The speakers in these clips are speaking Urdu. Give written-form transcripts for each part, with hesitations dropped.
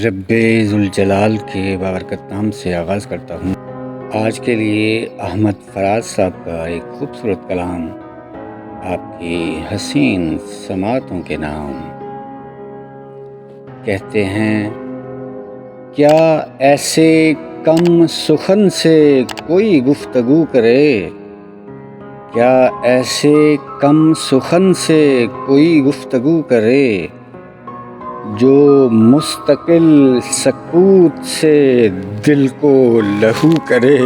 رب ذوالجلال کے بابرکت نام سے آغاز کرتا ہوں۔ آج کے لیے احمد فراز صاحب کا ایک خوبصورت کلام آپ کی حسین سماعتوں کے نام۔ کہتے ہیں کیا ایسے کم سخن سے کوئی گفتگو کرے، کیا ایسے کم سخن سے کوئی گفتگو کرے، جو مستقل سکوت سے دل کو لہو کرے،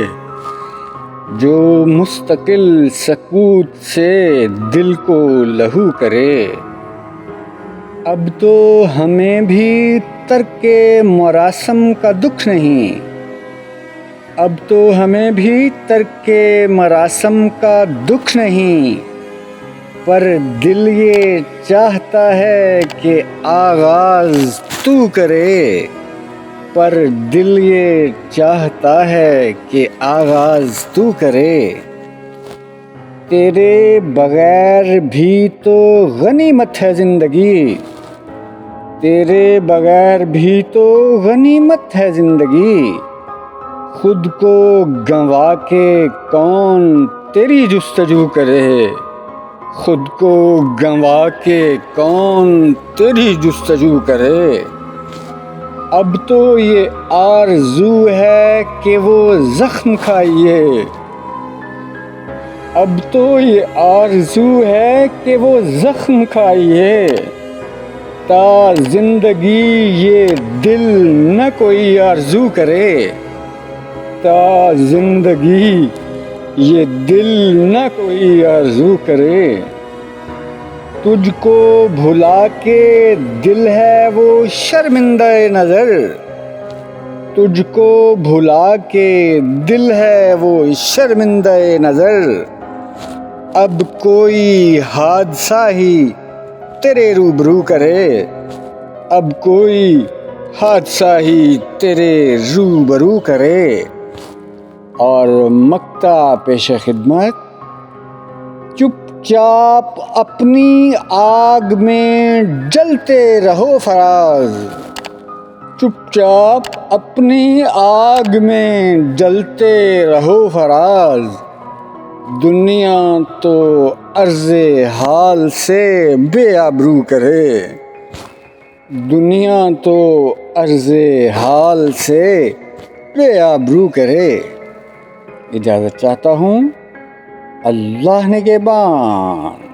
جو مستقل سکوت سے دل کو لہو کرے۔ اب تو ہمیں بھی ترک مراسم کا دکھ نہیں، اب تو ہمیں بھی ترک مراسم کا دکھ نہیں، پر دل یہ چاہتا ہے کہ آغاز تو کرے، پر دل یہ چاہتا ہے کہ آغاز تو کرے۔ تیرے بغیر بھی تو غنیمت ہے زندگی، تیرے بغیر بھی تو غنیمت ہے زندگی، خود کو گنوا کے کون تیری جستجو کرے، خود کو گنوا کے کون تیری جستجو کرے۔ اب تو یہ آرزو ہے کہ وہ زخم کھائیے، اب تو یہ آرزو ہے کہ وہ زخم کھائیے، تا زندگی یہ دل نہ کوئی آرزو کرے، تا زندگی یہ دل نہ کوئی آرزو کرے۔ تجھ کو بھلا کے دل ہے وہ شرمندہ نظر، تجھ کو بھلا کے دل ہے وہ شرمندہ نظر، اب کوئی حادثہ ہی تیرے روبرو کرے، اب کوئی حادثہ ہی تیرے روبرو کرے۔ اور مقطع پیش خدمت۔ چپ چاپ اپنی آگ میں جلتے رہو فراز، چپ چاپ اپنی آگ میں جلتے رہو فراز، دنیا تو عرض حال سے بے آبرو کرے، دنیا تو عرض حال سے بے آبرو کرے۔ اجازت چاہتا ہوں، اللہ نگہبان۔